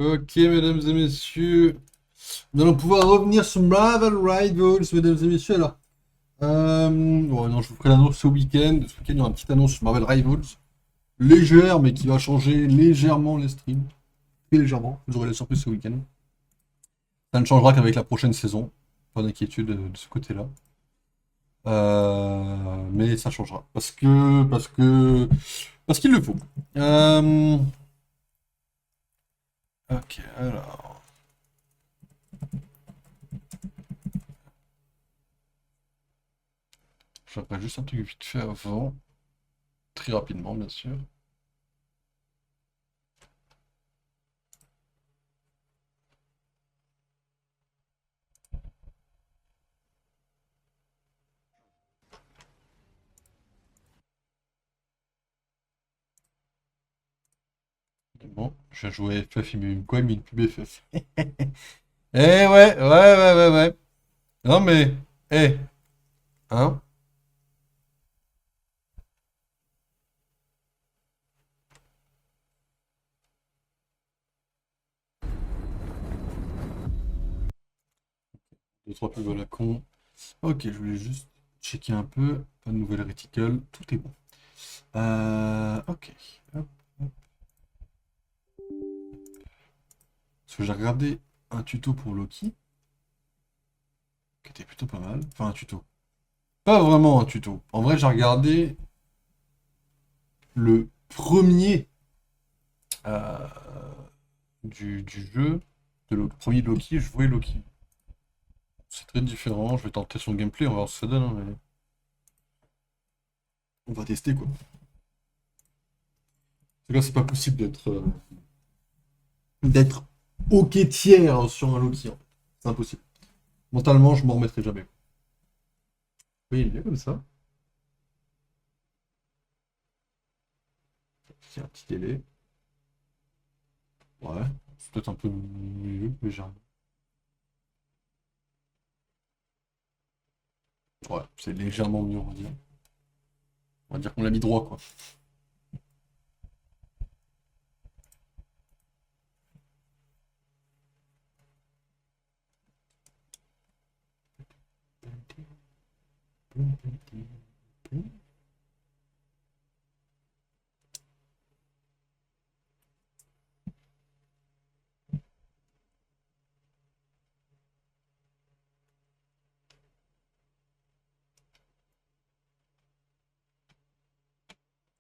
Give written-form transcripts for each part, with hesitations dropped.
Ok, mesdames et messieurs, nous allons pouvoir revenir sur Marvel Rivals, mesdames et messieurs. Alors, bon, non, je vous ferai l'annonce ce week-end. Ce week-end, il y aura une petite annonce sur Marvel Rivals, légère, mais qui va changer légèrement les streams. Très légèrement, vous aurez la surprise ce week-end. Ça ne changera qu'avec la prochaine saison, pas d'inquiétude de ce côté-là. Mais ça changera, parce qu'il le faut. Ok, alors. Je ferai juste un truc vite fait avant. Très rapidement, bien sûr. Bon, j'ai joué FF, il m'a mis quoi? Il m'a mis une pub FF. Eh ouais, ouais, ouais, ouais, ouais. Non mais, eh, hein? Deux, trois pubs à la con. Ok, je voulais juste checker un peu. Pas de nouvelles réticule, tout est bon. Ok. Hop, hop. Parce que j'ai regardé un tuto pour Loki, qui était plutôt pas mal. Enfin, un tuto. Pas vraiment un tuto. En vrai, j'ai regardé le premier euh, du jeu, le premier Loki, je jouais Loki. C'est très différent, je vais tenter son gameplay, on va voir ce que ça donne, hein, mais on va tester quoi. Parce que là, c'est pas possible d'être ok tiers sur un Loki, en fait. C'est impossible. Mentalement, je m'en remettrai jamais. Oui, il est bien comme ça. Il y a un petit délai. Ouais, c'est peut-être un peu mieux, mais j'ai rien. Ouais, c'est légèrement mieux, on va dire. On va dire qu'on l'a mis droit, quoi.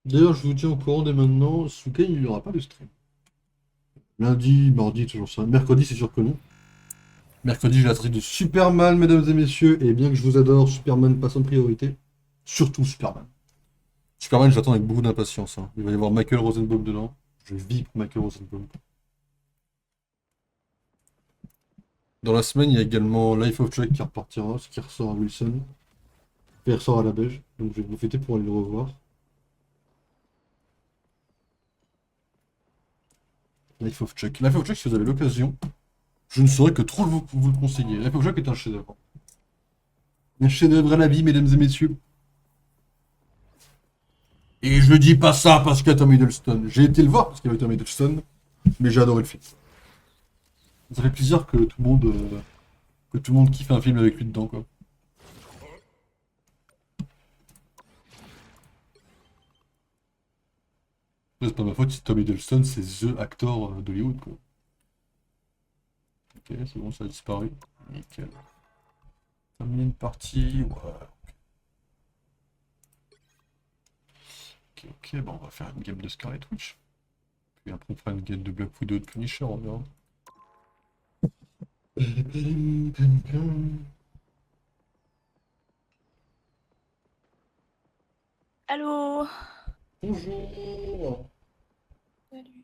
D'ailleurs, je vous tiens au courant dès maintenant, ce week-end, il n'y aura pas de stream. Lundi, mardi, toujours ça. Mercredi, c'est sûr que non. Mercredi, j'ai la sortie de Superman, mesdames et messieurs, et bien que je vous adore, Superman passe en priorité. Surtout Superman. Superman, j'attends avec beaucoup d'impatience, hein. Il va y avoir Michael Rosenbaum dedans. Je vis pour Michael Rosenbaum. Dans la semaine, il y a également Life of Chuck qui repartira, ce qui ressort à Wilson. Et il ressort à la Beige, donc je vais vous fêter pour aller le revoir. Life of Chuck. Life of Chuck, si vous avez l'occasion, je ne saurais que trop vous le conseiller. Life of Chuck est un chef-d'œuvre. Un chef-d'œuvre à la vie, mesdames et messieurs. Et je dis pas ça parce qu'il y a Tom Hiddleston. J'ai été le voir parce qu'il y avait Tom Hiddleston, mais j'ai adoré le film. Ça fait plaisir que tout le monde kiffe un film avec lui dedans, quoi. C'est pas ma faute si Tom Hiddleston, c'est THE acteur d'Hollywood, quoi. Ok, c'est bon, ça a disparu. Nickel. Terminer une partie, ouais. Ok, ok, bon, on va faire une game de Scarlet Witch. Puis après, on fera une game de Black Widow de Punisher, on verra. Allô? Bonjour. Salut.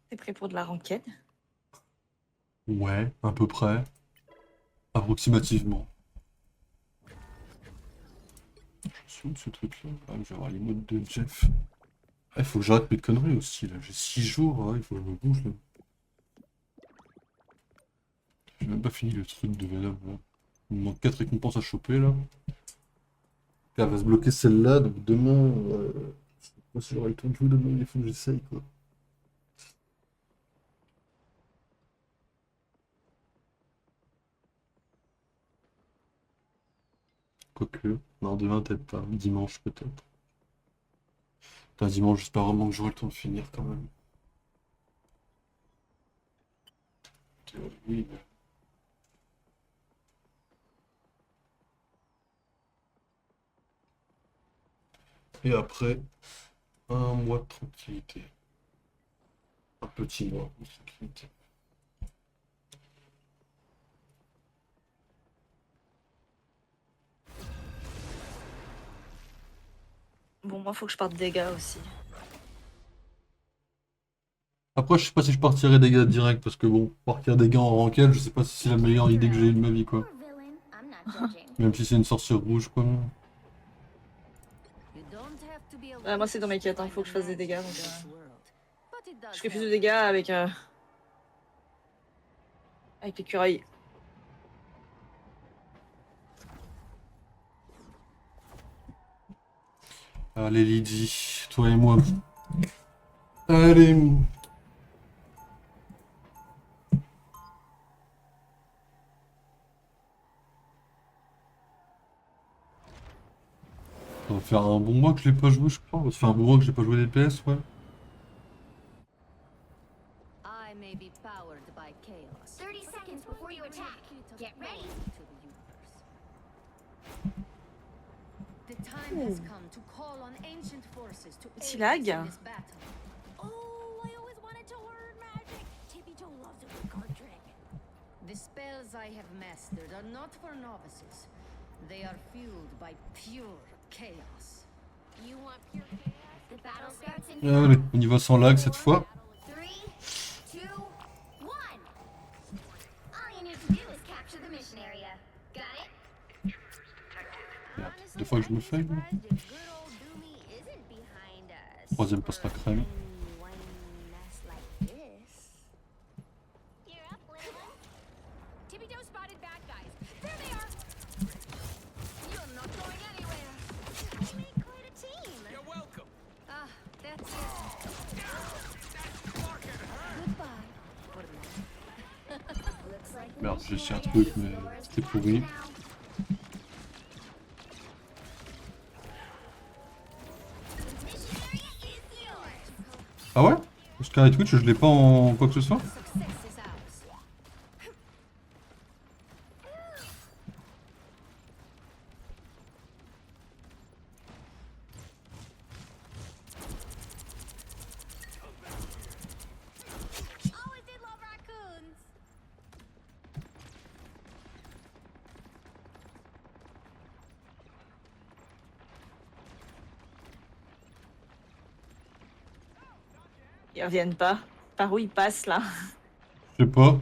T'es prêt pour de la ranked? Ouais, à peu près. Approximativement. Je suis où de ce truc-là? Ah, je vais avoir les modes de Jeff. Ah, il faut que j'arrête mes conneries aussi, là. J'ai 6 jours, il faut que je me bouge, là. J'ai même pas fini le truc de Venom, là. Il me manque 4 récompenses à choper là. Puis elle va se bloquer celle-là, donc demain. Je sais pas si j'aurai le temps de jouer demain, il faut que j'essaye quoi. Quoique. Non, demain peut-être pas. Dimanche peut-être. Putain, dimanche, j'espère vraiment que j'aurai le temps de finir quand même. Oui, mais- Et après, un mois de tranquillité. Un petit mois de tranquillité. Bon, moi, faut que je parte dégâts aussi. Après, je sais pas si je partirai des gars direct parce que bon, partir des gars en ranked, je sais pas si c'est la meilleure idée que j'ai eue de ma vie quoi. Même si c'est une sorcière rouge quoi. Moi, c'est dans mes quêtes, hein. Faut que je fasse des dégâts. Donc, je fais plus de dégâts avec l'écureuil. Allez Lydie, toi et moi. Allez. Ça va faire un bon mois que je l'ai pas joué, je crois. Ça fait un bon mois que j'ai pas joué DPS, ouais. I may be powered by chaos. 30 seconds before you attack. Get ready. The time has come to call on ancient forces to Petit aid lag. us in this battle. Oh, I always wanted to learn magic. Tippy Toe loves a good card trick. The spells I have mastered are not for novices. They are fueled by pure chaos. You want pure chaos? The battle starts in Allez, on y va sans lag cette fois. 3, 2, 1. All you need to do is capture the mission area. Got it? Merde, deux fois que je me fais. Troisième passe la crème. You're up, little one. Tippy Toe spotted bad guys. There they are. You're not going anywhere. We make quite a team. You're welcome. Ah, that's it. Goodbye. For now. Looks like Merde, j'ai essayé un truc, mais c'était pourri. Ah ouais? Sky Twitch, je l'ai pas en quoi que ce soit? Success is ours. always did love raccoons. Ils reviennent pas. Par où ils passent là? Je sais pas.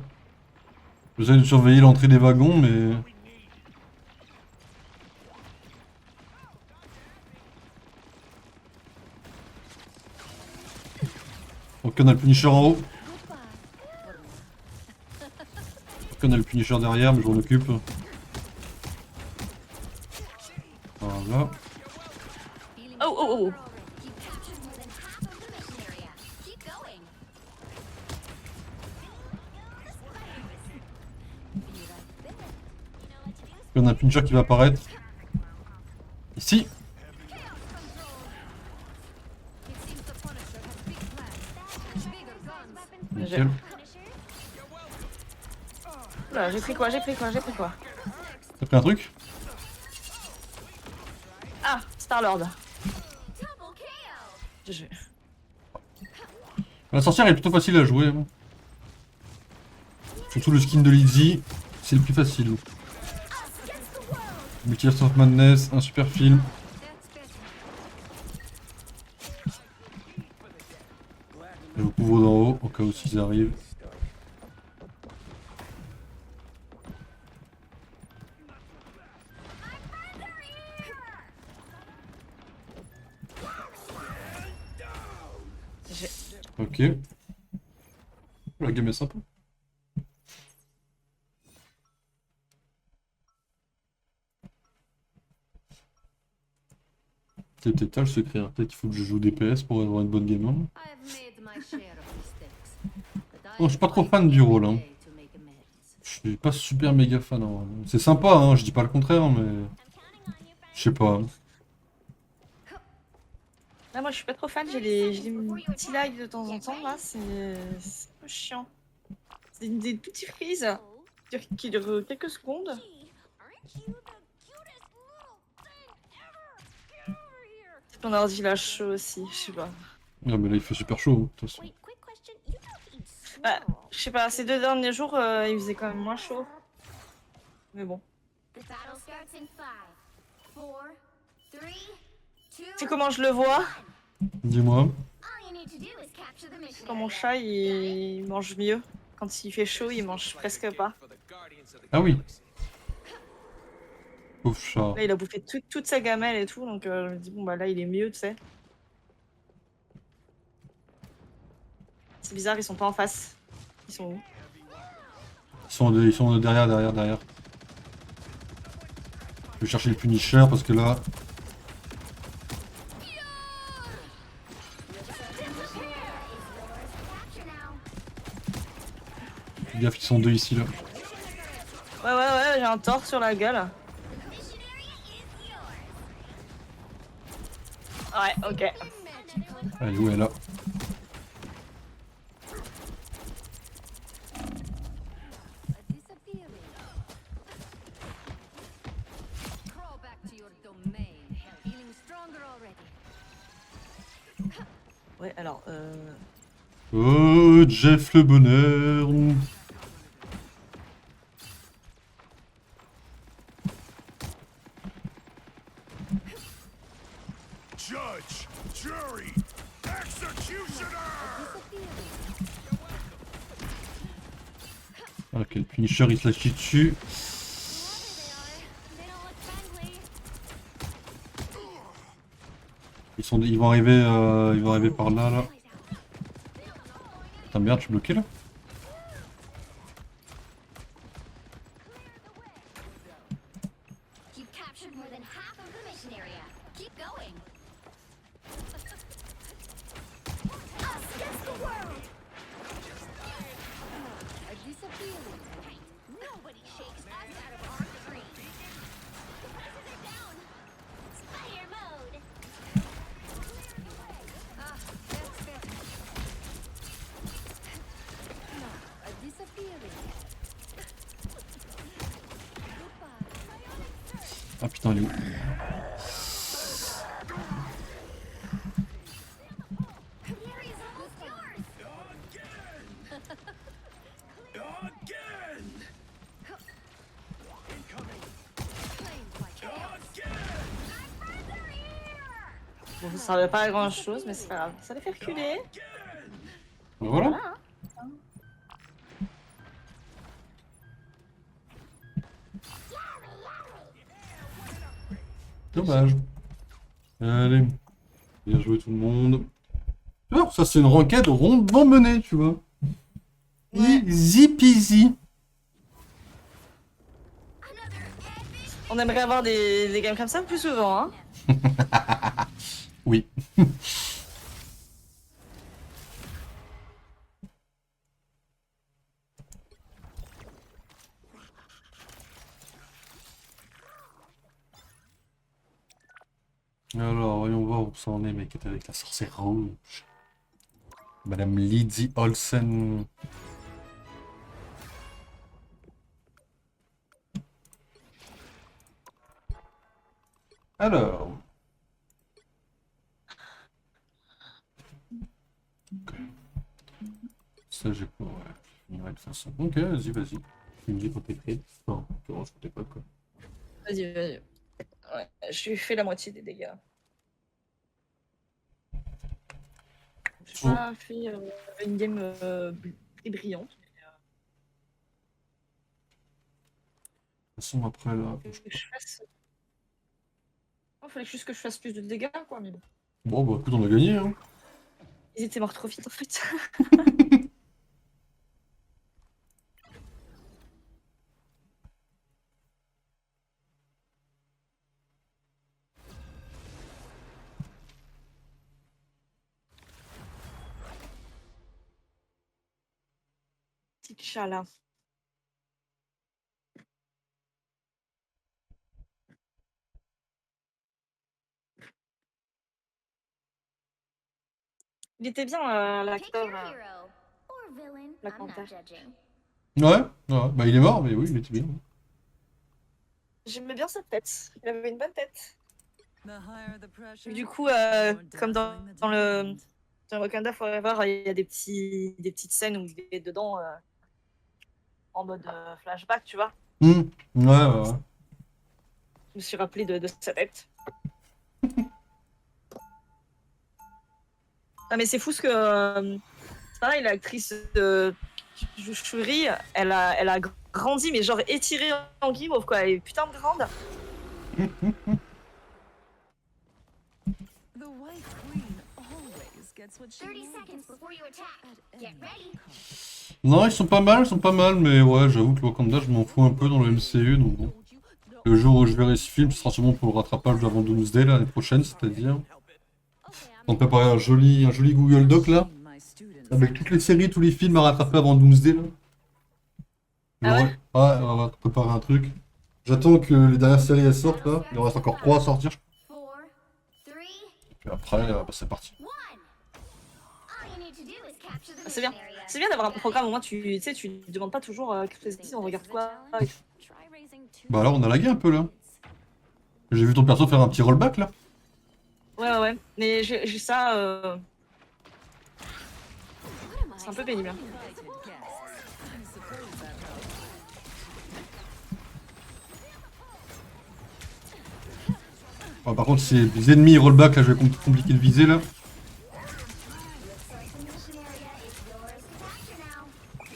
J'essaie de surveiller l'entrée des wagons, mais... Ok, on a le Punisher en haut. Ok, on a le Punisher derrière, mais je m'en occupe. Voilà. Feeling Oh, oh, oh. already. You captured more than half of the mission area. Keep going. Be right there. You know what to do? Ok, on a le Punisher qui va apparaître. Ici. Chaos control. It seems the Punisher has big plans. Bigger guns. Nickel. Punisher? Oula, j'ai pris quoi? J'ai pris quoi? J'ai pris quoi? T'as pris un truc? Ah, Star-Lord. Double KO. Je- La sorcière est plutôt facile à jouer. Hein. Surtout le skin de Lizzie, c'est le plus facile. Us against the world. Multiverse of Madness, un super film. That's better. Je vous couvre d'en haut, au cas où s'ils arrivent. j'ai- Ok. La game est sympa. C'est peut-être ça le secret, hein. Peut-être qu'il faut que je joue DPS pour avoir une bonne game. Hein. I have made my share of mistakes, but I Oh, je suis pas trop fight fan du every rôle. Hein. day to make amends. Je suis pas super méga fan. Hein. C'est sympa, hein, je dis pas le contraire, mais I'm counting on you, je sais pas. Là, moi, je suis pas trop fan. J'ai des petits lags de temps en temps. Là, c'est un peu chiant. C'est des petits freezes qui durent quelques secondes. Gee, aren't you the cutest little thing ever? Get over here. Peut-être mon ordi lâche chaud aussi, je sais pas. Ah, mais là il fait super chaud, hein, de toute façon. Wait, quick question. You don't eat Bah, squirrel. je sais pas, ces 2 derniers jours, il faisait quand même moins chaud. Mais bon. The battle starts in 5, 4, 3, 2. Tu sais comment je le vois? Dis-moi. All you need to do is capture the mission. Quand mon chat, il mange mieux. Quand il fait chaud, il mange presque pas. Ah oui. Pauvre chat. Là, il a bouffé toute sa gamelle et tout, donc je me dis, bon, bah là, il est mieux, tu sais. C'est bizarre, ils sont pas en face. Ils sont où? Ils sont derrière. Je vais chercher le Punisher parce que là, fais gaffe, ils sont deux ici là. Ouais, j'ai un tort sur la gueule. Ouais, ok. Allez, où elle est là? A disappearing. Crawl back to your domain, feeling stronger already. Ouais, alors, Oh, Jeff le bonheur. Judge, jury, executioner! Ok, le Punisher il se lâche dessus. They don't look friendly. Ils vont arriver par là. Putain merde, je suis bloqué là. You've captured more than half of the mission area. Keep going. Us against the world. A disappearing. Nobody shakes us out of our tree. Defenses are down. Fire mode. That's better. A disappearing. Goodbye. Ah putain, elle est où? The area is almost yours. Again! Incoming! Claimed by chaos. Friends are here. bon, ça servait pas à grand chose, mais c'est pas grave. Ça les fait reculer. Bah voilà. Voilà. Hein. Dommage. Allez. Bien joué tout le monde. Alors, ça c'est une ranked rondement menée, tu vois. Ouais. Easy peasy. On aimerait avoir des games comme ça plus souvent, hein. Oui. Alors, voyons voir où ça en est, mec, avec la sorcière rouge. Madame Lydie Olsen. Alors. Ok. Ça, j'ai pas. Ouais, je finirai de façon. Ok, vas-y. Tu me dis quand t'es prêt. Non, tu vois, t'es pas quoi. Vas-y. Ouais, je lui fais la moitié des dégâts. Je Oh. pas fait une game très brillante. De toute façon, après là. Il fallait que je fasse... Il fallait juste que je fasse plus de dégâts, quoi. Mais bon. Bon, bah écoute, on a gagné, hein. Ils étaient morts trop vite, en fait. Petit chat là. Il était bien Pick l'acteur. your hero. Or villain. La I'm not Panthère. judging. Ouais, ouais, bah il est mort, mais oui, il était bien. J'aimais bien sa tête. Il avait une bonne tête. Et du coup, comme dans Wakanda Forever, il y a des petites scènes où il est dedans en mode flashback, tu vois. Ouais, ouais. Je me suis rappelé de sa tête. Ah mais c'est fou ce que... c'est pareil, l'actrice qui joue Shuri, elle a grandi, mais genre étirée en guimauve, quoi. Elle est putain de grande. The White Queen always gets what she 30 wants. seconds before you attack. Get ready. Non, ils sont pas mal, mais ouais, j'avoue que Wakanda, je m'en fous un peu dans le MCU, donc bon. Le jour où je verrai ce film, ce sera sûrement pour le rattrapage d'avant Doomsday l'année prochaine, c'est-à-dire. On peut préparer un joli Google Doc là, My students. avec toutes les séries, tous les films à rattraper avant Doomsday là. Ah ouais Ouais, on va préparer un truc. J'attends que les dernières séries elles sortent là, il en reste encore 3 à sortir, 4, 3, puis après, bah, c'est parti. 1. All you need to do is capture the C'est bien. mission area. C'est bien d'avoir un programme, au moins tu sais, tu demandes pas toujours on regarde quoi. Try raising two Bah alors on a lagué un peu là. J'ai vu ton perso faire un petit rollback là. Ouais. Mais j'ai ça... What am I c'est un peu pénible. Invited guests. I suppose that helps. Oh, par contre, c'est des ennemis rollback là, je vais compliquer de viser là.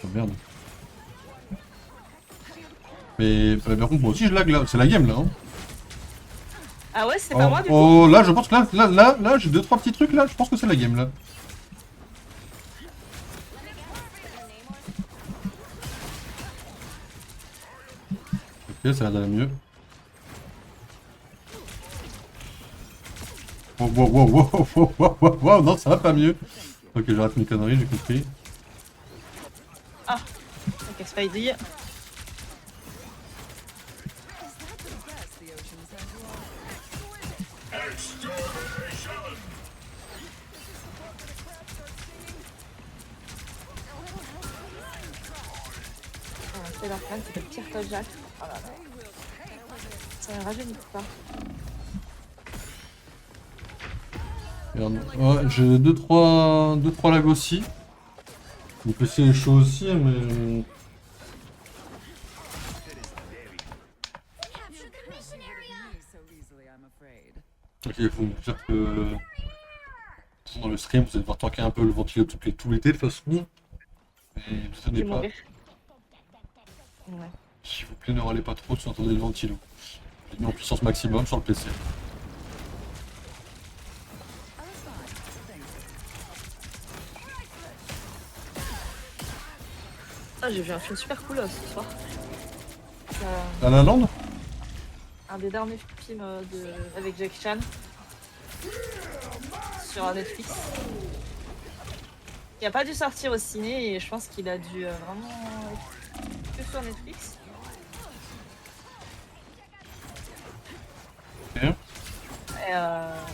Oh merde. Mais par contre, moi aussi je lag là, c'est la game là. Hein. Ah ouais, c'est pas moi du coup. Oh là, je pense que là, j'ai 2-3 petits trucs là, je pense que c'est la game là. Ok, ça a l'air d'aller mieux. Wow, non, ça va pas mieux. Ok, j'arrête mes conneries, j'ai compris. Ok, Spidey. Is that the best the oceans have to offer? C'est leur fan, c'est le pire Todd Jack. Oh là là. Ça ne rajeunit pas. Merde. Ouais, j'ai 2-3 lags aussi. Donc laisser les choses aussi, mais... Capture the mission area. So easily, I'm afraid. Ok, il faut me dire que... Dans le stream, vous allez devoir tanker un peu le ventilo tout l'été de toute façon. Mais ne Je vais tenez pas. mourir. Ouais. S'il vous plaît, ne râlez pas trop si vous entendez le ventilo. Je l'ai mis en puissance maximum sur le PC. Ah, j'ai vu un film super cool ce soir. La La Land? Un des derniers films avec Jackie Chan sur Netflix. Il a pas dû sortir au ciné et je pense qu'il a dû vraiment être que sur Netflix. Ok. Et,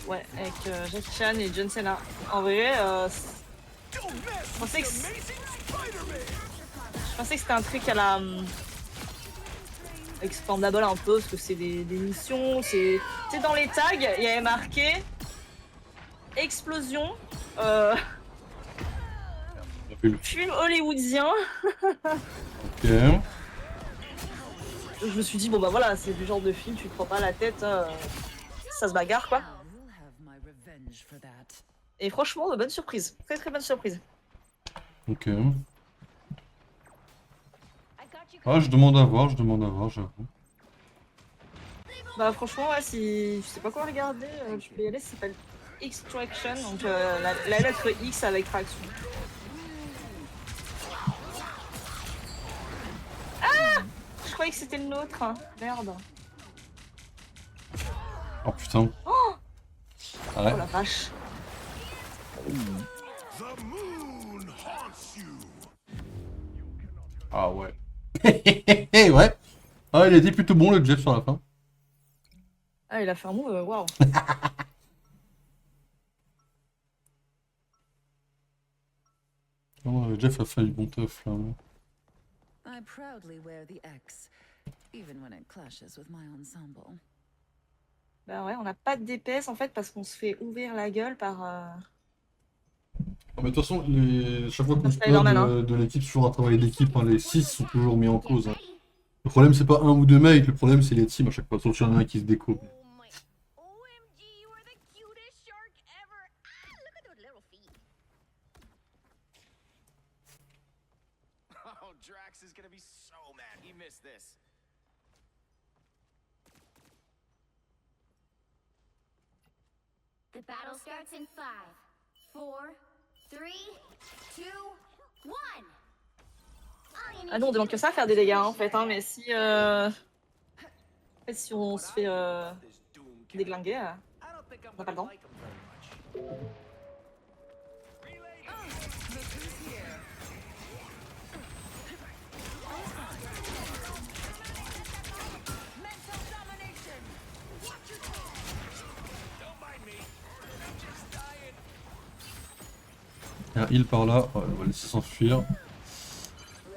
ouais, avec Jackie Chan et John Cena. En vrai, je pensais que c'était un truc à la Expandable un peu, parce que c'est des missions, c'est dans les tags, il y avait marqué explosion, film hollywoodien. Ok. Je me suis dit bon bah voilà, c'est du genre de film, tu te prends pas la tête, ça se bagarre quoi. You'll have my revenge for that. Et franchement, bonne surprise, très très bonne surprise. Ok. I got you. Ah, je demande à voir, j'avoue. Bah franchement, ouais, si tu sais pas quoi regarder, tu peux y aller, ça s'appelle Extraction, donc la lettre X avec traction. Ah, je croyais que c'était le nôtre, hein. Merde. Oh putain. Oh Ouais. la vache. The moon haunts you. Ah ouais. Ouais. Ah, il a été plutôt bon le Jeff sur la fin. Ah, il a fait un move, waouh. Oh, Jeff a fait du bon teuf là. I proudly wear the X, even when it clashes with my ensemble. Bah ouais, on n'a pas de DPS en fait parce qu'on se fait ouvrir la gueule par. Ah, mais de toute façon, chaque fois qu'on Par se plaint Spider-Man, hein. de l'équipe, c'est toujours un travail d'équipe. Hein. Les 6 sont toujours mis en cause. Hein. Le problème, c'est pas un ou deux mecs, le problème, c'est les teams à chaque fois. Sauf qu'il y en a un qui se découpe. Oh my. OMG, you are the cutest shark ever. Ah, look at those little feet. Oh, Drax is gonna be so mad he missed this. The battle starts in 5, 4, 3, 2, 1. Ah non, on demande que ça, faire des dégâts hein, en fait, hein, mais si. En fait, si on se fait This doom déglinguer. I don't think I'm On n'a pas le temps. like him very much. Look who's here. Mental domination. Don't mind me. I'm just dying. Il y a un heal par là. Ouais, on va laisser s'enfuir.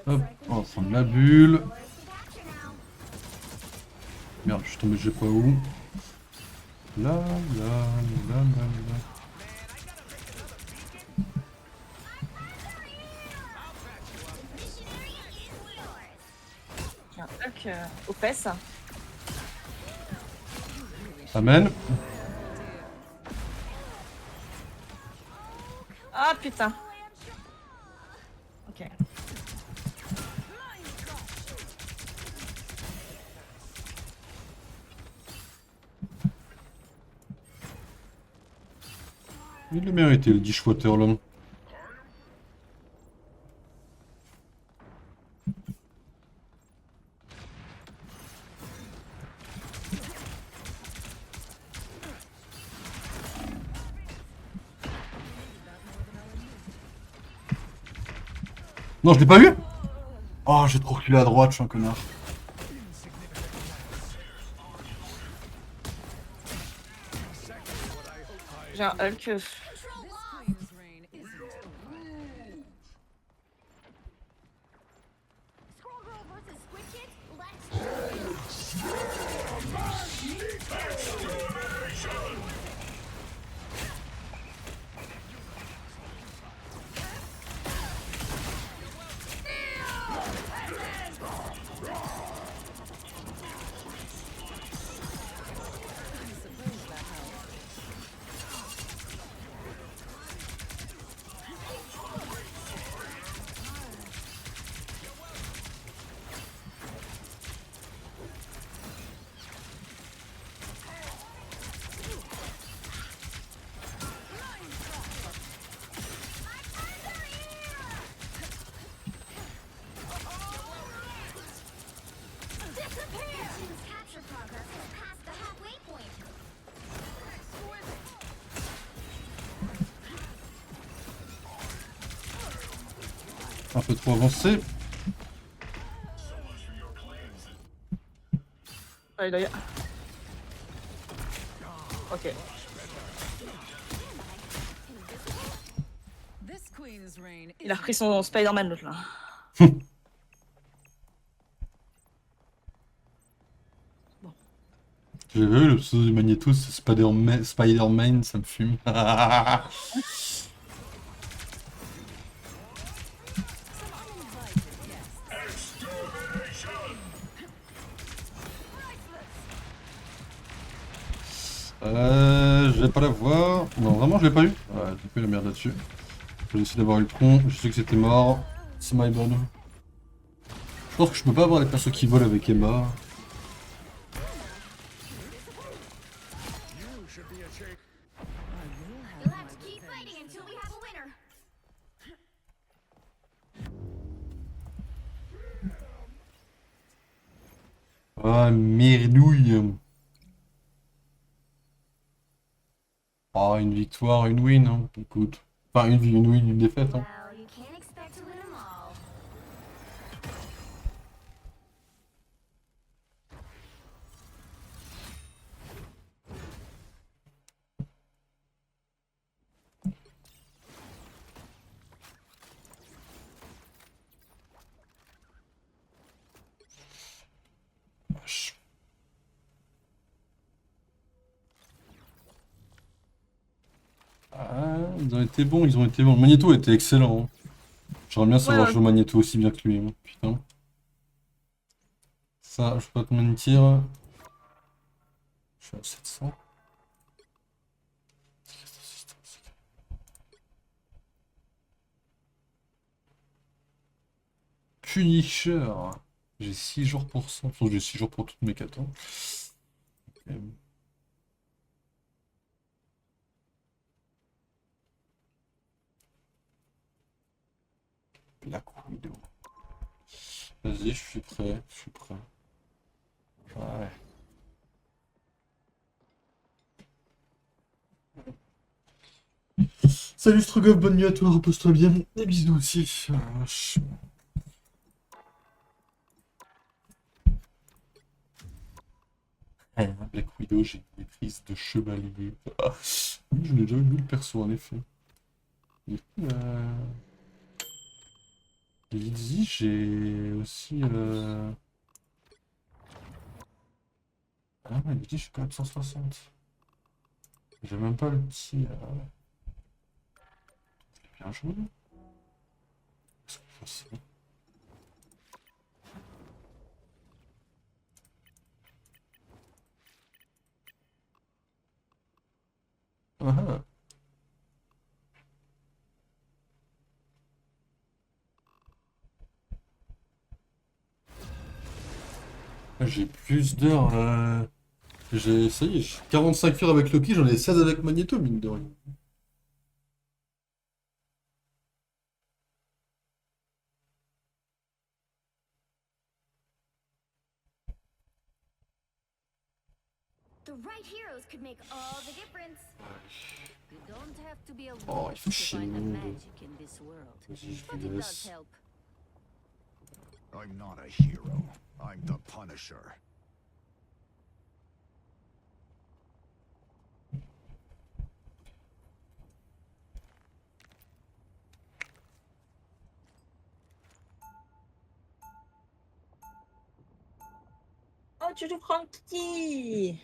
Hop, on va prendre la bulle. Merde, je suis tombé, je sais pas où. Là, là, là, là, là. Un Hulk aux fesses. Amen. Ah putain. Ok. Il le méritait, le dishwater, l'homme. Non, je l'ai pas vu. Oh, j'ai trop reculé à droite, je suis un connard. J'ai un Hulk. This queen's reign isn't over. Squirrel Girl versus Squid Kids? Let's Suppose that helps. disappear! Team's capture progress has passed the halfway point. Un peu trop avancé. Ah, il a... Ok. This queen's reign Il a isn't repris son Spider-Man l'autre là. J'ai vu le pseudo du Magneto, c'est Spider-Man, ça me fume. Je vais pas la voir. Non, vraiment, je l'ai pas eu. Ouais, j'ai fait la merde là-dessus. J'ai essayé d'avoir eu le con, je sais que c'était mort. C'est my bad. Je pense que je peux pas avoir les persos qui volent avec Emma. You'll have to keep fighting until we have a winner. Ah, merdouille. Ah, une victoire, une win, hein. Écoute. Enfin, une win, une défaite, hein. Well, you can't expect to win them all. Ils ont été bons, ils ont été bons. Le Magneto était excellent. Hein. J'aimerais bien savoir ouais. jouer Magneto aussi bien que lui. Hein. Putain. Ça, je sais pas combien de tirs. Je suis à 700. Punisher. J'ai 6 jours pour ça. Enfin, j'ai 6 jours pour toutes mes 4 ans. Ok. Black Widow. Vas-y, je suis prêt. Je suis prêt. Ouais. Salut Strogov, bonne nuit à toi, repose-toi bien. Des bisous aussi. Black Widow, j'ai une maîtrise de chevalier. Ah, oui, je l'ai déjà vu le perso en effet. Lizzie, j'ai aussi. Ah ouais, Lizzie, je suis quand même 160. J'ai même pas le petit. Bien joué. Qu'est-ce qu'on fait ça? Ah ah. J'ai plus d'heures. Ça y est, j'ai 45 heures avec Loki, j'en ai 16 avec Magneto, mine de rien. The right heroes could make all the difference. You don't have to be a Oh, witch il fait to chier. find the magic in this world. Vas-y, je But lui it does laisse. help. I'm not a hero. I'm the Punisher. Oh, tu joues Franky.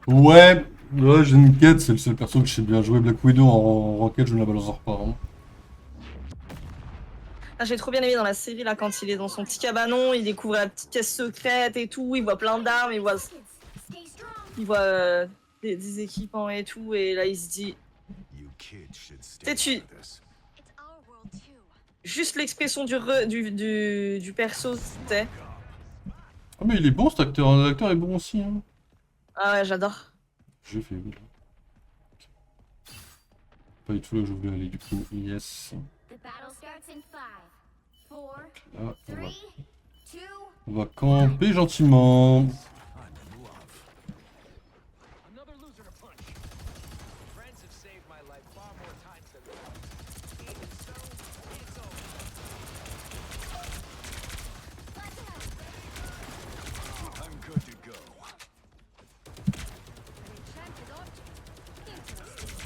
Ouais, j'ai une quête, c'est le seul perso que je sais bien jouer. Black Widow en rocket, je ne la balance pas. Hein. Ah, j'ai trop bien aimé dans la série là quand il est dans son petit cabanon, il découvre la petite caisse secrète et tout, il voit plein d'armes, Stay strong. il voit des équipements et tout, et là il se dit You kids should stay T'es-tu- out of this. It's our world too. juste l'expression du perso, c'était. Ah mais il est bon cet acteur, l'acteur est bon aussi. Hein. Ah ouais, j'adore. J'ai fait oui. Pas du tout là où je voulais aller du coup. Yes. The battle starts in 5, 4, Là, 3, 2. on va camper gentiment. Another loser to punch. Friends have saved my life far more times than once. Even so, it's over. I'm good to go. Enchanted object. Interesting.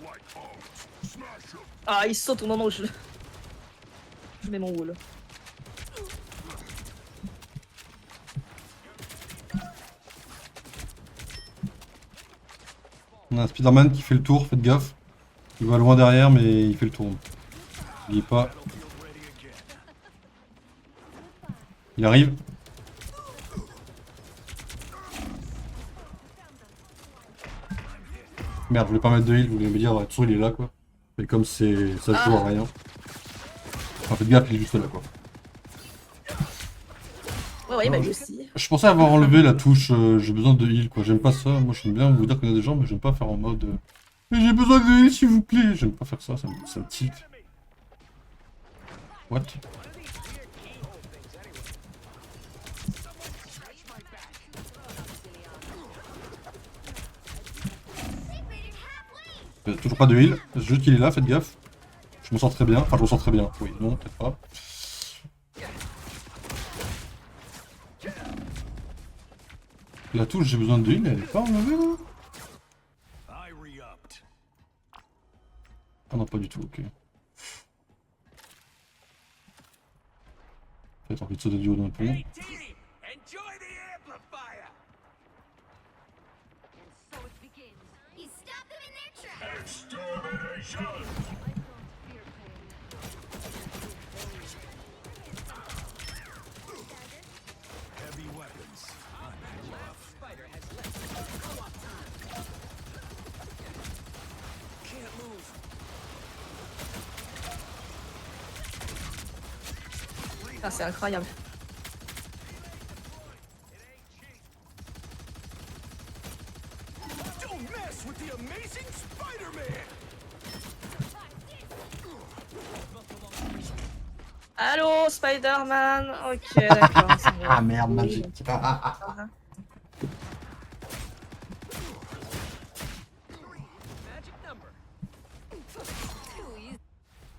Like O's. Smash 'em. Ah, il saute au moment où je mets mon wall. On a un Spider-Man qui fait le tour, faites gaffe. Il va loin derrière mais il fait le tour. N'oubliez pas. Battlefield ready again. Il arrive. Merde, je voulais pas mettre de heal, je voulais me dire, de toute façon il est là quoi. Mais comme c'est ça se joue à rien. Enfin, faites gaffe, il est juste là quoi. Ouais, bah Non, lui aussi. Je pensais avoir enlevé la touche j'ai besoin de heal quoi, j'aime pas ça. Moi j'aime bien vous dire qu'on a des gens, mais j'aime pas faire en mode mais j'ai besoin de heal s'il vous plaît. J'aime pas faire ça, ça me tilt. What? Toujours pas de heal, juste qu'il est là, faites gaffe. Je me sens très bien, enfin je me sens très bien. Oui, non, peut-être pas. La touche, j'ai besoin de heal, elle est pas enlevée là? Ah non, pas du tout, ok. Peut-être envie de sauter du haut d'un pont. Hey, Teeny, enjoy the amplifier. And so it begins. You stop them in their tracks. Extermination! I don't fear pain. Heavy weapons. I'm in love. Spider has left. Can't move. Ah, c'est incroyable. Don't mess with the amazing Spider-Man! Allô, Spider-Man. Ok, d'accord. c'est bon. Ah merde, magique. Magic number.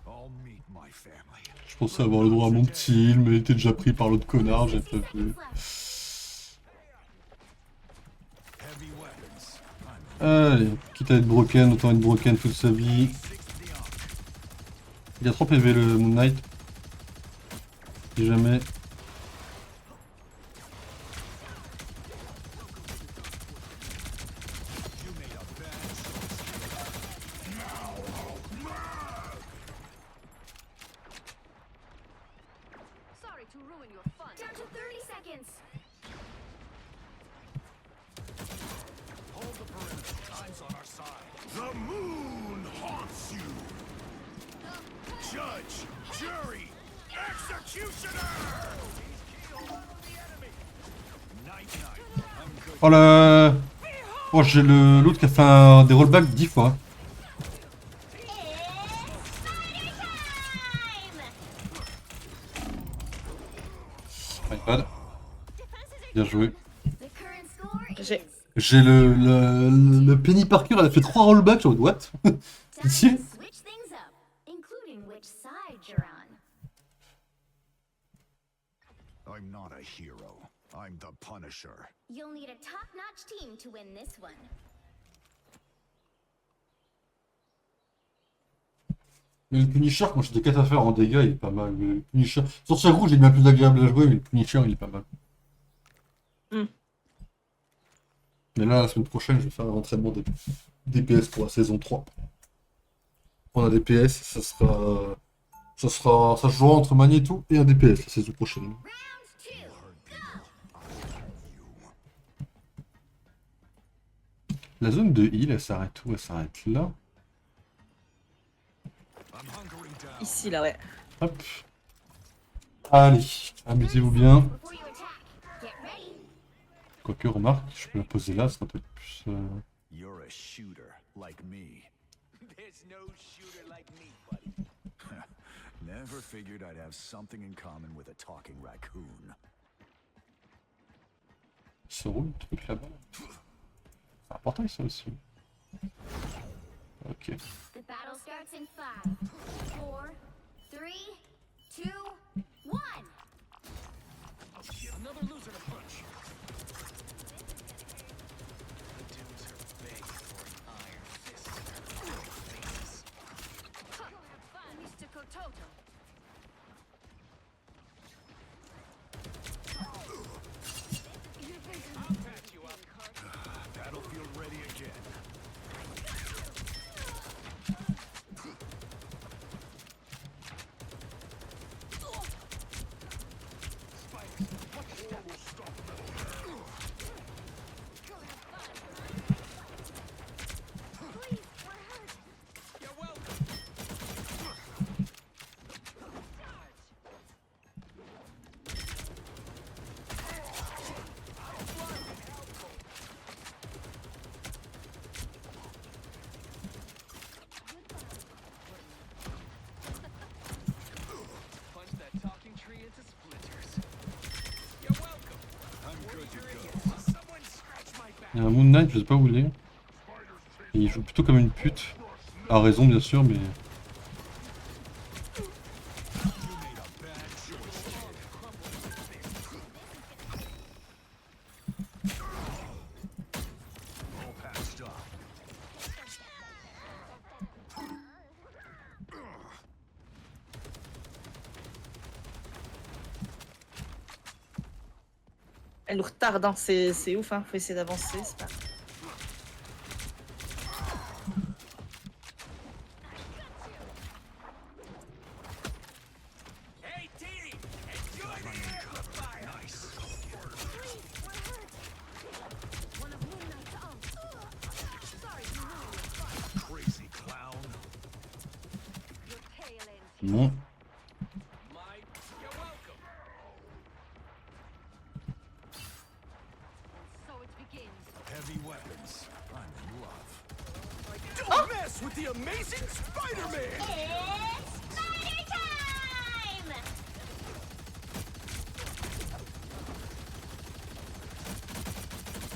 I'll meet my family. Je pensais avoir le droit à mon petit île, mais il était déjà pris par l'autre connard, j'ai pas vu. Heavy weapons. Allez, quitte à être broken, autant être broken toute sa vie. Il a 3 PV le Moon Knight. Si jamais. You made a bad Sorry to ruin your fun. Down to 30 seconds. Hold the perimeter. Time's on our side. The moon haunts you. Judge, jury, executioner! Night night. I'm good. Oh là. Oh, j'ai l'autre qui a fait des rollbacks 10 fois. My bad. Bien joué. The current score J'ai- is J'ai le Penny Parker, elle a fait 3 rollbacks, genre what? time to Pitié. switch things up, including which side you're on. I'm not a hero. I'm the Punisher. You'll need a top-notch team to win this one. Mais le Punisher, quand j'ai des 4 à faire en dégâts, il est pas mal. Le Punisher. Sorcier rouge, il est bien plus agréable à jouer, mais le Punisher, il est pas mal. Hmm. Mais là, la semaine prochaine, je vais faire un entraînement des DPS pour la saison 3. Pour un DPS, ça se jouera entre Magneto et un DPS la saison prochaine. Round 2, go! La zone de heal, elle s'arrête où? Elle s'arrête là. I'm hunkering down. Ici, là, ouais. Hop. Allez, amusez-vous bien. Before you attack, get ready. Quoique, remarque, je peux la poser là, ça sera peut-être plus... You're a shooter like me. There's no shooter like me, buddy. Never figured I'd have something in common with a talking raccoon. Il se roule, le truc là-bas. C'est important, ça aussi. Ok. The battle starts in 5, 4, 3, 2, 1. Another loser to punch. The dudes are big for an iron fist in their faces. Mr. Kototo. I'll patch you up. Battlefield ready again. You're welcome. Punch that talking tree into splinters. You're welcome. I'm good to go. Someone scratch my back. Il y a un Moon Knight, je sais pas où il est. Et il joue plutôt comme une pute. À raison, bien sûr, mais... You made a bad choice. All patched up. Elle nous retarde, hein. C'est ouf, hein. Faut essayer d'avancer, c'est pas... Hey, team! Enjoy the amplifier! One of Moon Knight's own. Sorry, you ruined your fun. Crazy clown. Your tail ends. Non. Mike, you're welcome. So it begins. Heavy weapons. I'm in love. Don't mess with the amazing Spider-Man! It's spider time!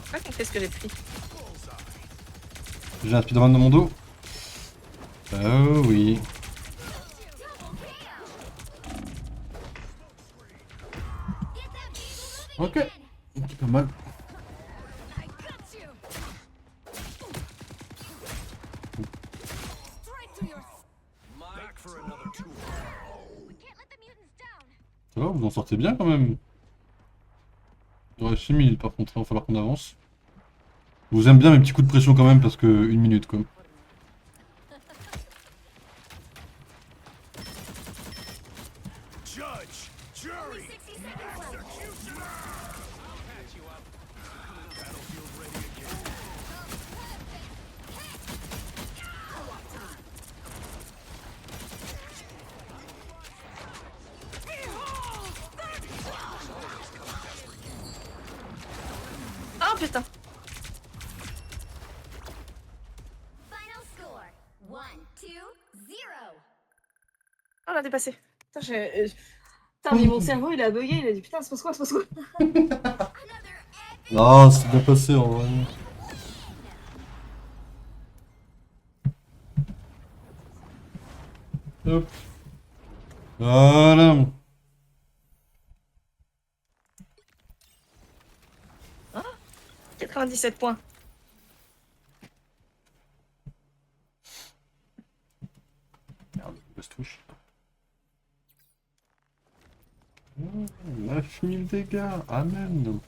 Je sais pas qu'est-ce que j'ai pris. J'ai un speedrun dans mon dos. Oh oui. Ok. Ok, pas mal. I got you. Straight to your. Back for another tour. We can't let the mutants down. Ça va, vous en sortez bien quand même. Il reste 6 minutes par contre, il va falloir qu'on avance. Je vous aime bien mes petits coups de pression quand même parce que 1 minute quoi. Judge, jury, 60 seconds left. executioner! Patch you up. Battlefield ready again. Ah putain! Final score 1-2-0. Oh, on l'a dépassé. Putain, putain, mais mon cerveau il a bugué, il a dit putain, c'est quoi, c'est quoi? Ah, c'est bien passé en vrai. Hop. Voilà. 97 points. Merde, basse touche. 9000 dégâts, amen.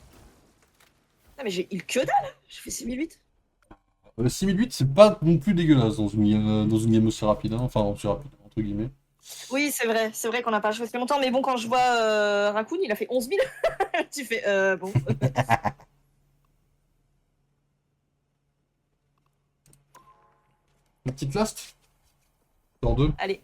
Ah, mais j'ai il que dalle! J'ai fait 6008. 6008, c'est pas non plus dégueulasse dans une game aussi rapide, hein. Enfin aussi rapide, entre guillemets. Oui, c'est vrai qu'on n'a pas joué depuis longtemps, mais bon, quand je vois Raccoon, il a fait 11 000. Tu fais, bon. Une petite last dans 2. Allez.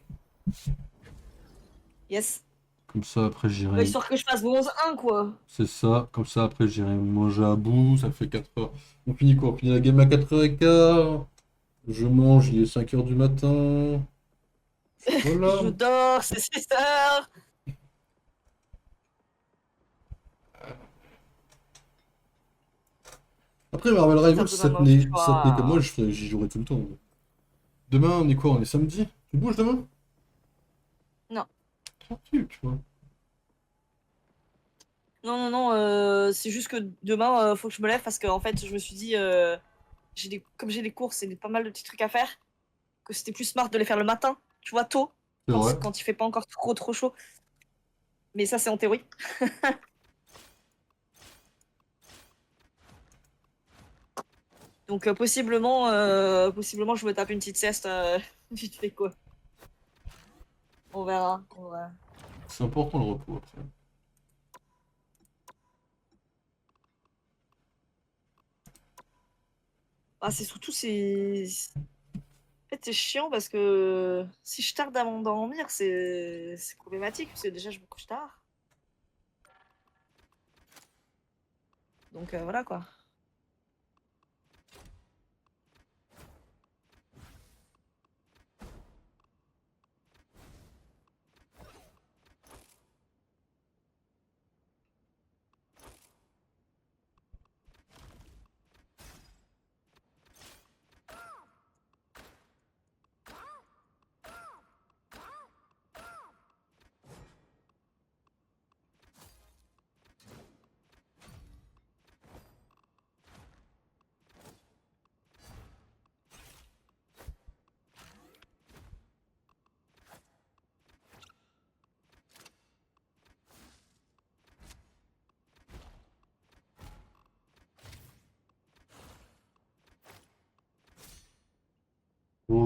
Yes. Comme ça, après j'irai. Histoire que je fasse 11-1, quoi. C'est ça, comme ça, après j'irai manger à bout. Ça fait 4 heures. On finit quoi? On finit la game à 4h15. Je mange, il est 5h du matin. Voilà. Je dors, c'est 6 heures. Après, Marvel Rivals, C'est si ça un peu tenait ma foi. comme moi, j'y jouerais tout le temps. Demain, on est quoi? On est samedi? Tu bouges demain? Non. Tranquille, tu vois. Non, c'est juste que demain, faut que je me lève parce que en fait, je me suis dit, comme j'ai des courses et pas mal de petits trucs à faire, que c'était plus smart de les faire le matin, tu vois, tôt, C'est vrai. quand il fait pas encore trop chaud. Mais ça, c'est en théorie. Donc possiblement, je me tape une petite sieste vite fait quoi. On verra. C'est important le repos après. Ah, c'est surtout en fait, c'est chiant parce que si je tarde à m'endormir, c'est problématique parce que déjà je me couche tard. Donc voilà quoi.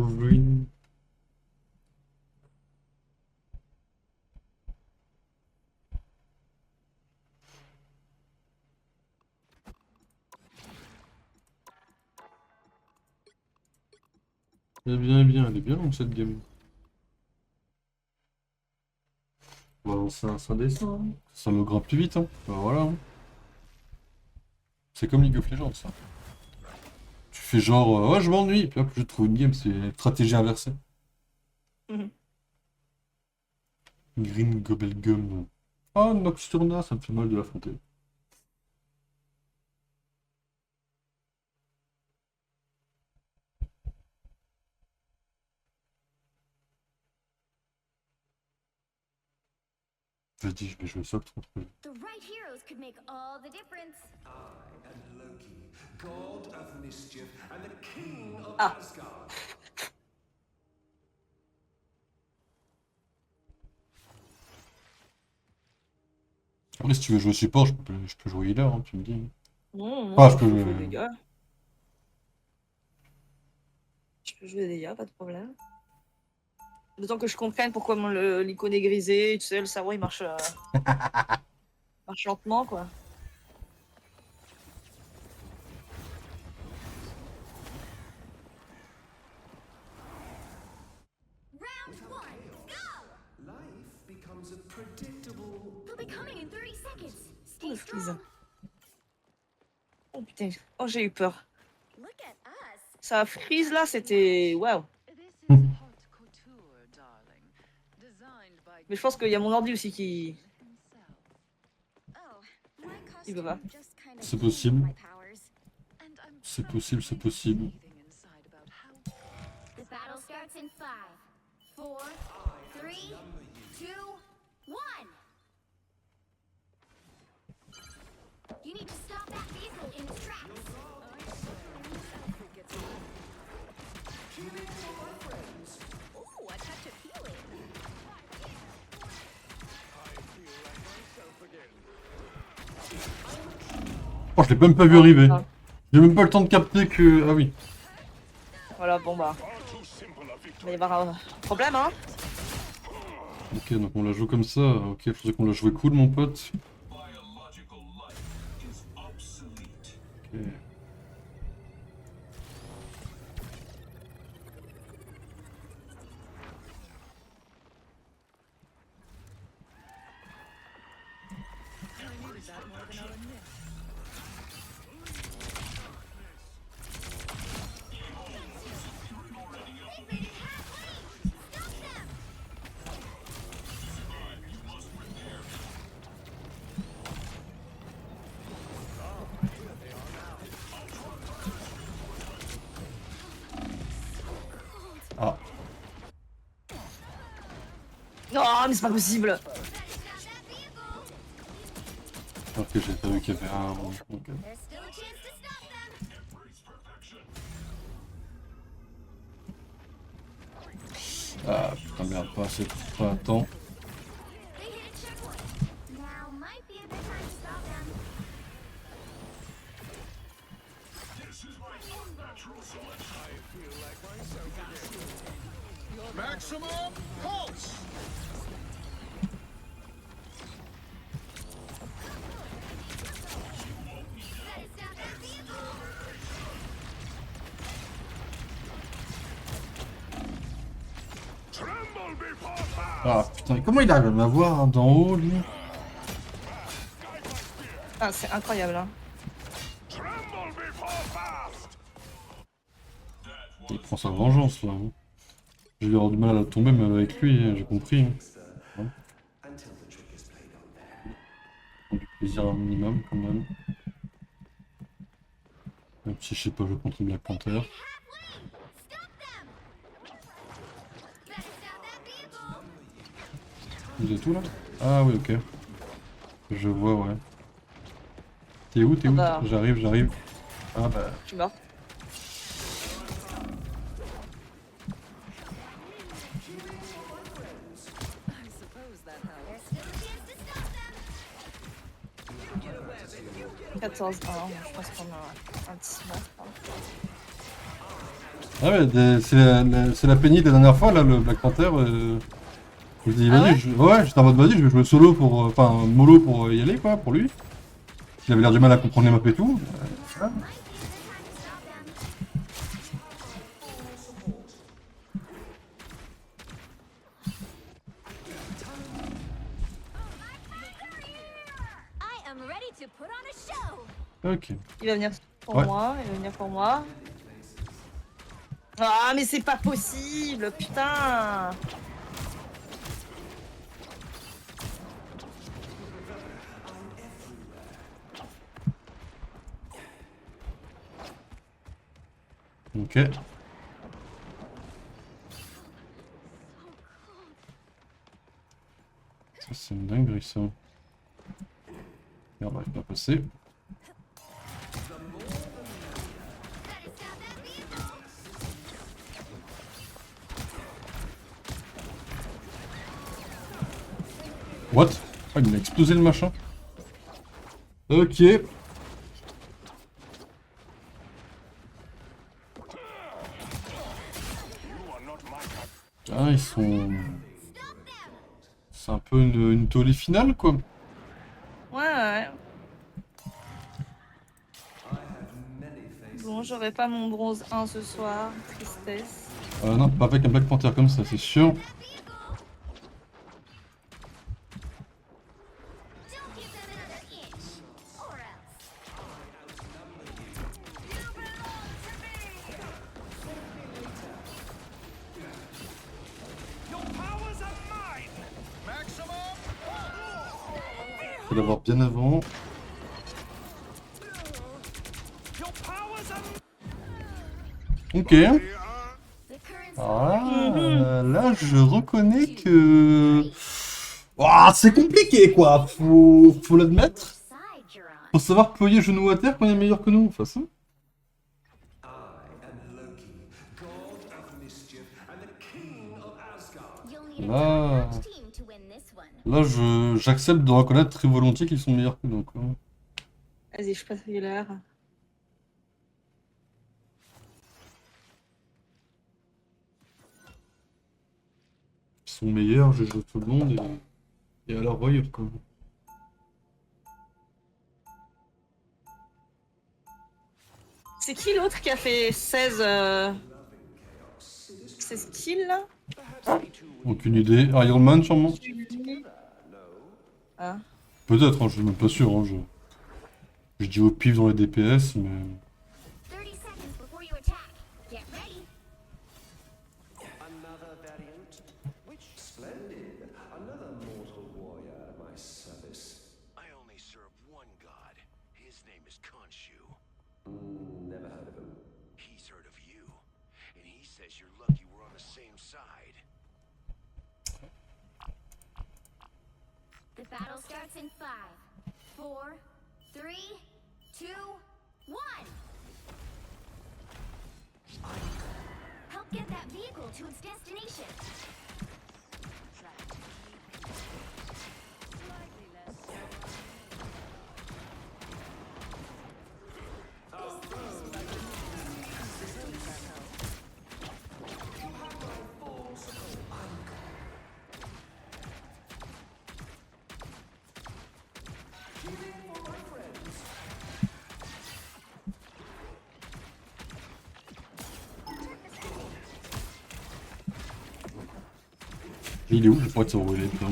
ruine. Elle est bien longue cette game. On va lancer un 5D100. Ça me grimpe plus vite, hein. Bah voilà. Hein. C'est comme League of Legends, ça. Tu fais genre, ouais, je m'ennuie, puis hop, je trouve une game, c'est stratégie inversée. Mhm. Green Gobblegum. Oh, Nocturna, ça me fait mal de l'affronter. Vas-y, je vais jouer ça contre eux. The right heroes could make all the difference. And Loki, god of mischief and the king of Ah. Asgard. Après, si tu veux jouer support, je peux jouer healer, hein, tu me dis. Non, Ah, je je peux peux jouer. jouer des dégâts. Je peux jouer des dégâts, pas de problème. Le temps que je comprenne pourquoi l'icône est grisée, tu sais, le cerveau il marche, marche lentement quoi. Round one, go! Life becomes a predictable. They'll be coming in 30 seconds. Oh, Stay le freeze. strong. Oh putain, oh j'ai eu peur. Look at us. Ça freeze là, c'était waouh. This is haute couture, darling. Designed by Mais je pense qu'il y a mon ordi aussi qui. himself. Oh, my Il veut pas. costume just kind of C'est possible. my powers. And I'm C'est possible, c'est possible. breathing inside about how The battle starts in 5, 4, 3, 2, 1. You need to stop that vehicle in its tracks. Ooh, a touch of healing. Oh, je l'ai même pas vu arriver. Ah. J'ai même pas le temps de capter que. Ah oui. Voilà, bon bah. Il va y avoir un problème hein. Ok, donc on la joue comme ça. Ok, il faudrait qu'on la joue cool, mon pote. Ok. Ah, Non, mais c'est pas possible. ok, j'ai pas vu qu'il y avait un. Ok. There's still a chance to stop them. Ah, putain, merde, pas assez. Pas à temps. They hit a checkpoint. Now might be a good time to stop them. Maximum pulse! Better stop that vehicle. Tremble before fire! Ah, putain, comment il arrive à m'avoir hein, d'en haut, lui? Ah, c'est incroyable hein. Tremble before fast! Il prend sa vengeance, là. Hein. Je vais avoir du mal à la tomber, même avec lui, hein, j'ai compris. Hein. Du plaisir un minimum, quand même. Même si je sais pas jouer contre Black Panther. Stop them. Better stop that vehicle. Vous êtes où, là? Ah oui, ok. Je vois, ouais. T'es où? T'es Ah où? bah. J'arrive. Ah bah... Je suis mort. I suppose that helps. There's still a chance to stop them. 14. Ah non, je pense qu'on a un petit mort. Ah ouais, c'est la pénible de la dernière fois, là, le Black Panther. Je dis, Ah vas-y, ouais ouais, j'étais en mode, vas-y, je vais jouer solo pour. Enfin, mollo pour y aller, quoi, pour lui. Il avait l'air du mal à comprendre les maps et tout. Voilà. I am ready to put on a show. Ok. Il va venir pour Ouais. moi, il va venir pour moi. Ah, mais c'est pas possible, putain. Ok. Ça, c'est une dinguerie, ça. Merde, on va pas passer. What? Ah, il m'a explosé le machin. Ok. Ah, ils sont... C'est un peu une tollée finale, quoi. Ouais. Bon, j'aurai pas mon bronze 1 ce soir, tristesse. Non, pas avec un Black Panther comme ça, c'est sûr. Don't give them another inch, or else. Your powers are mine! Maximum! Faut l'avoir bien avant. Your powers are Ok. The current's Ah, là, je reconnais que... Ouah, c'est compliqué, quoi. Faut l'admettre. side you're on. Faut savoir ployer genou à terre quand il est meilleur que nous, de toute façon. You'll need a Là, top-notch team to win this one. là, j'accepte de reconnaître très volontiers qu'ils sont meilleurs que nous, quoi. Vas-y, je passe l'heure. Ils sont meilleurs, je joue tout le monde et à leur voyure, quoi. C'est qui l'autre qui a fait 16 kills là? Aucune idée. Iron Man, sûrement. Ah. Peut-être, hein, je suis même pas sûr. Hein, je dis au pif dans les DPS, mais... 30 seconds before you attack. Get ready. another variant. Which splendid. Another mortal warrior at my service. I only serve one god. His name is Khonshu. Never heard of him. He's heard of you, and he says you're lucky we're on the same side. The battle starts in 5, 4, 3, 2, 1. Help get that vehicle to its destination. Il est où? Je crois que c'est où il est, putain.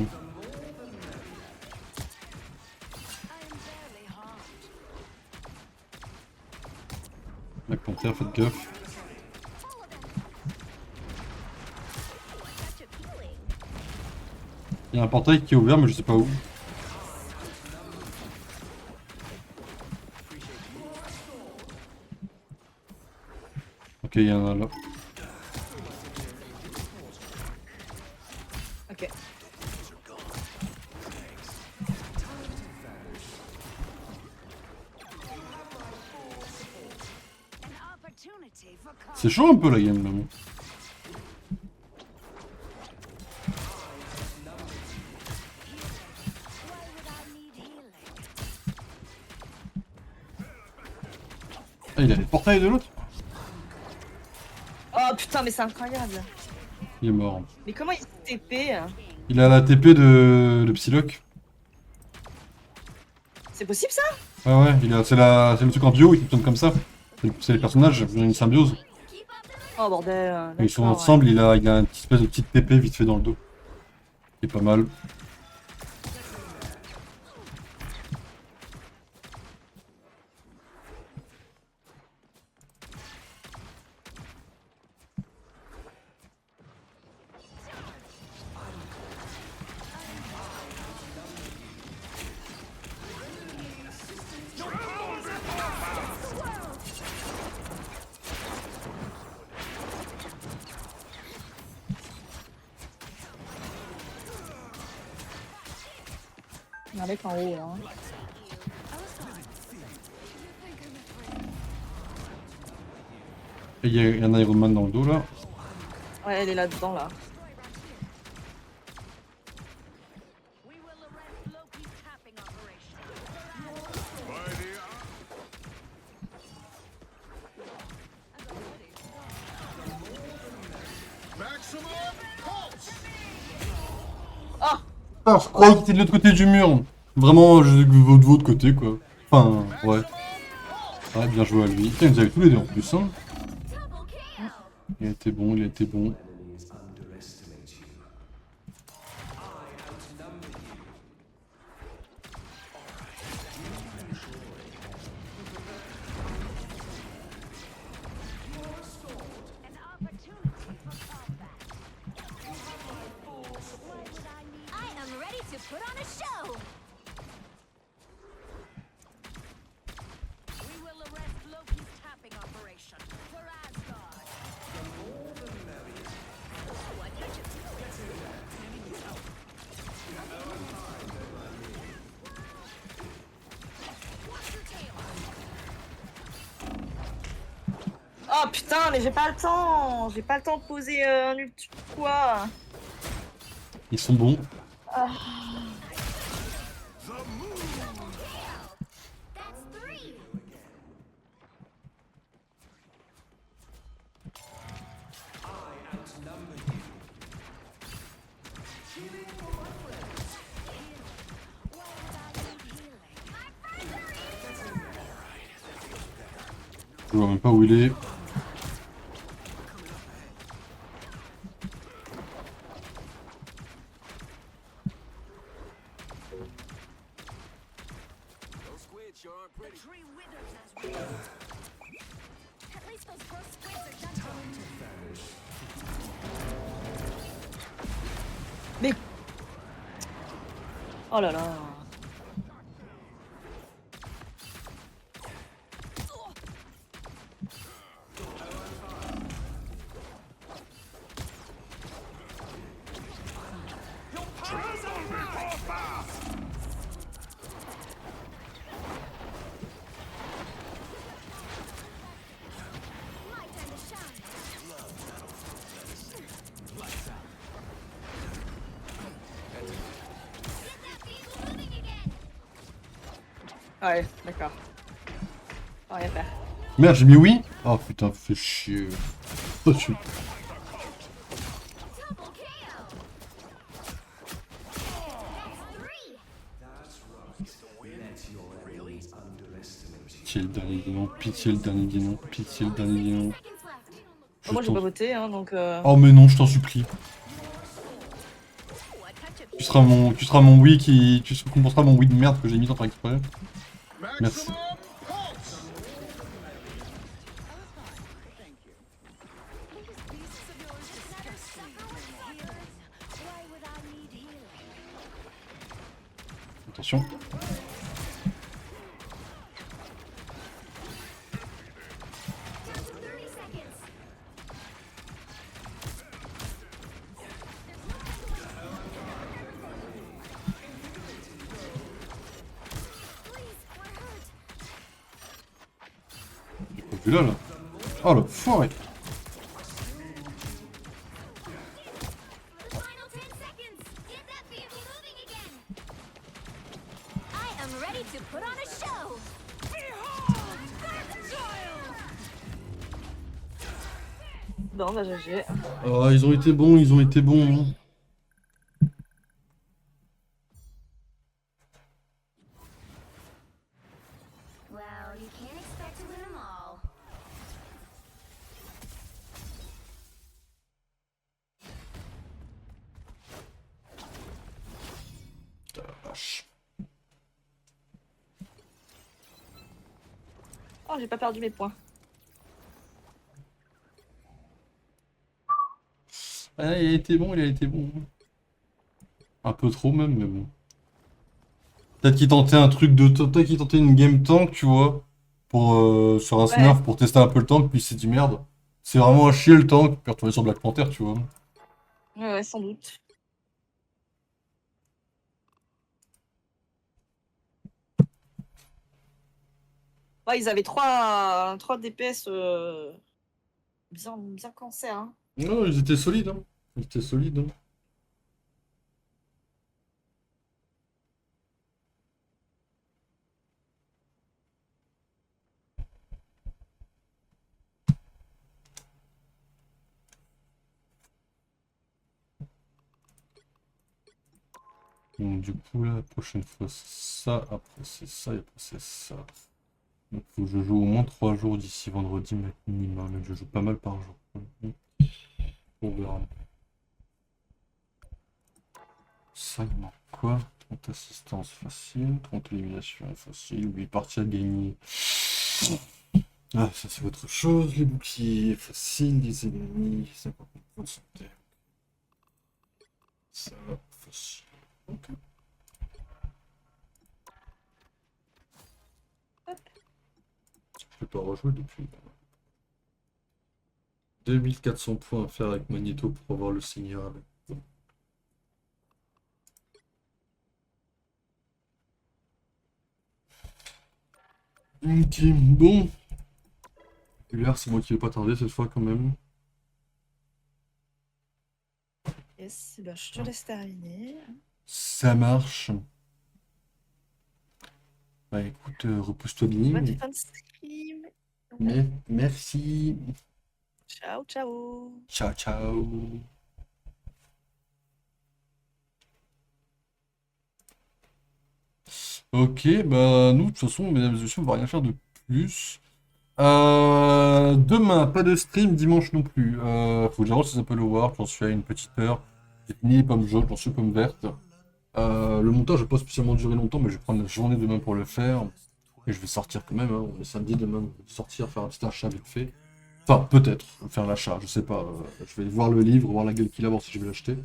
Black Panther, faites gaffe. Such appealing. Il y a un portail qui est ouvert, mais je sais pas où. Ok, il y en a là. Ok. C'est chaud un peu la game là. Ah, il a les portails de l'autre? Oh Putain, mais c'est incroyable. Il est mort. Mais comment il TP? Il a la TP de Psylocke. C'est possible ça? Ouais, ouais, c'est le truc en bio, il fonctionne comme ça. C'est les personnages, ils ont une symbiose. Oh bordel. Quand ils sont d'accord, ensemble, il a une espèce de petite TP vite fait dans le dos. Qui est pas mal. Il y a un mec en haut là. Hein. Et il y a un Iron Man dans le dos là. Ouais, elle est là-dedans là. Ah, je croyais qu'il était de l'autre côté du mur. Vraiment, de votre côté quoi. Enfin, ouais. Ouais, bien joué à lui. Putain, ils avaient tous les deux en plus. Hein. Il a été bon, il a été bon. I am ready to put on a show. We will arrest Loki's tapping operation for Asgard. What did you Watch your tail. Oh putain, mais j'ai pas le temps. J'ai pas le temps de poser un ult quoi. Ils sont bons. That's 3. Je vois même pas où il est. Those squids sure aren't pretty. Tree withers as we At least those gross squids are done Mais. Oh là là. My time to shine. Get that vehicle moving again. Ouais, d'accord. Rien à faire. Merde, j'ai mis oui. Oh putain, fais chier. Oh, je suis... Double KO. That's 3. Pitié le dernier guinon, pitié le dernier guinon, pitié le dernier guinon. Seconds left. Moi j'ai pas voté hein donc. Oh mais non, je t'en supplie. What touch of Tu seras mon oui qui... Tu compenseras mon oui de merde que j'ai mis sans faire exprès. Merci. Why would I need healing? Attention. Down to 30 seconds. Please, we're hurt. J'ai pas vu là. Oh le foiré. The final 10 seconds. Get that vehicle moving again. I am ready to put on a show. Behold, that child. Non, bah GG. Ah, ils ont été bons, ils ont été bons. Hein. Well, you can't expect to win them all. Putain, la vache. Oh, j'ai pas perdu mes points. Ah, il a été bon, il a été bon. Un peu trop même, mais bon. Peut-être qu'il tentait un truc de... Peut-être qu'il tentait une game tank, tu vois. Pour, sur un Ouais. snurf pour tester un peu le tank, puis il s'est dit merde. C'est vraiment un chier le tank, puis retourner sur Black Panther, tu vois. Ouais, sans doute. Ouais, ils avaient 3 DPS bien cancer. Hein. Non, ils étaient solides, hein. Ils étaient solides, hein. Donc du coup là, la prochaine fois c'est ça, après c'est ça, et après c'est ça. Donc faut que je joue au moins 3 jours d'ici vendredi minimum, mais je joue pas mal par jour. On verra. Ça il manque quoi? 30 assistance facile, 30 élimination facile, 8 parties à gagner. Ah ça c'est autre chose, les boucliers faciles, les ennemis, 50 points de santé. Ça facile. Ok. Je peux pas rejouer depuis. 2400 points à faire avec Magneto pour avoir le Seigneur avec. Ok, bon. L'heure, c'est moi qui vais pas tarder cette fois quand même. Yes, bah, je te laisse terminer. Ça marche. Bah écoute, repousse-toi bien. Bonne fin de stream. Mais merci. Ciao, ciao. Ciao, ciao. Ok, bah nous, de toute façon, mesdames et messieurs, on va rien faire de plus. Demain, pas de stream, dimanche non plus. Faut que j'avance les Apple Awards, j'en suis à une petite heure. J'ai fini les pommes jaunes, j'en suis aux pommes vertes. Le montage va pas spécialement durer longtemps, mais je vais prendre la journée demain pour le faire. Et je vais sortir quand même, hein. On est samedi demain, sortir, faire un petit achat vite fait. Enfin, peut-être, faire l'achat, je sais pas. Je vais voir le livre, voir la gueule qu'il a, voir si je vais l'acheter.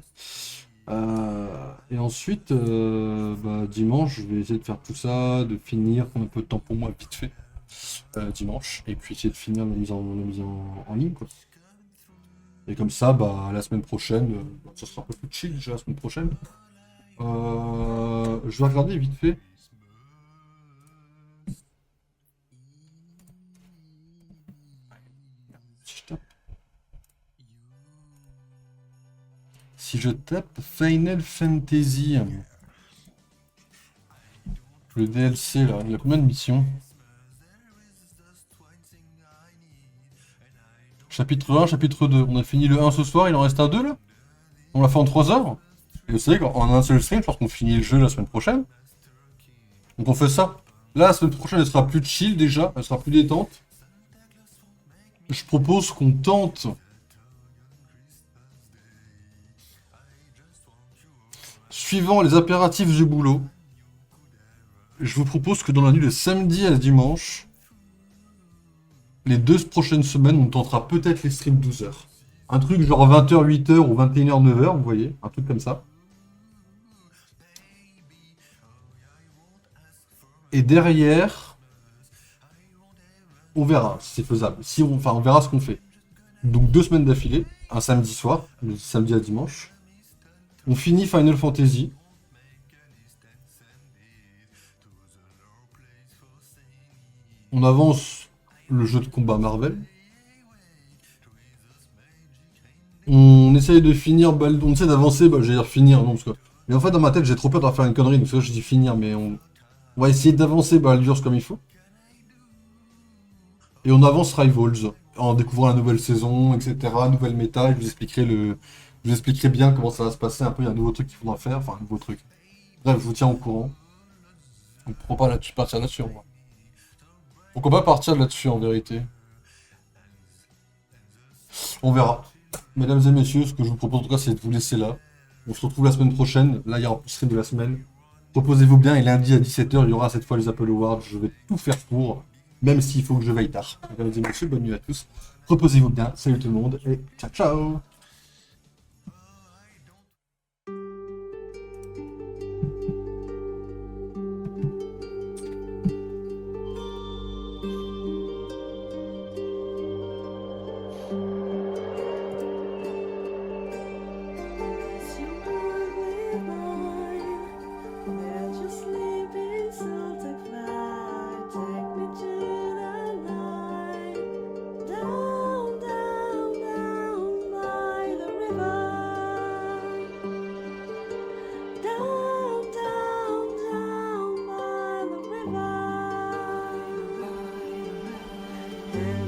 Et ensuite, bah, dimanche, je vais essayer de faire tout ça, de finir, prendre un peu de temps pour moi vite fait. Dimanche, et puis essayer de finir la mise en ligne, quoi. Et comme ça, bah, la semaine prochaine, ça sera un peu plus chill déjà la semaine prochaine. Je vais regarder vite fait. Si je tape Final Fantasy, le DLC là, il y a combien de missions? Chapitre 1, chapitre 2. On a fini le 1 ce soir, il en reste un 2 là? On l'a fait en 3 heures? Et vous savez qu'en un seul stream, je pense qu'on finit le jeu la semaine prochaine. Donc on fait ça. Là, la semaine prochaine, elle sera plus chill déjà, elle sera plus détente. Je propose qu'on tente. Suivant les impératifs du boulot, je vous propose que dans la nuit de samedi à dimanche, les 2 prochaines semaines, on tentera peut-être les streams 12h. Un truc genre 20h, 8h ou 21h, 9h, vous voyez, un truc comme ça. Et derrière, on verra si c'est faisable. Enfin, on verra ce qu'on fait. Donc 2 semaines d'affilée, un samedi soir, le samedi à dimanche. On finit Final Fantasy. On avance le jeu de combat Marvel. On essaye de finir, on essaie d'avancer, j'allais dire finir, non, parce que... Mais en fait, dans ma tête, j'ai trop peur de faire une connerie, donc c'est ça que je dis finir, mais on va essayer d'avancer Baldur's comme il faut. Et on avance Rivals. en découvrant la nouvelle saison, etc., nouvelle méta, je vous expliquerai bien comment ça va se passer, un peu, il y a un nouveau truc qu'il faudra faire, enfin un nouveau truc. Bref, je vous tiens au courant. On ne pourra pas partir là-dessus, en vrai. Donc on va partir là-dessus, en vérité. On verra. Mesdames et messieurs, ce que je vous propose en tout cas, c'est de vous laisser là. On se retrouve la semaine prochaine. Là, il y aura le stream de la semaine. Reposez-vous bien et lundi à 17h, il y aura cette fois les Apple Awards. Je vais tout faire pour, même s'il faut que je veille tard. Mesdames et messieurs, bonne nuit à tous. Reposez-vous bien. Salut tout le monde et ciao ciao. There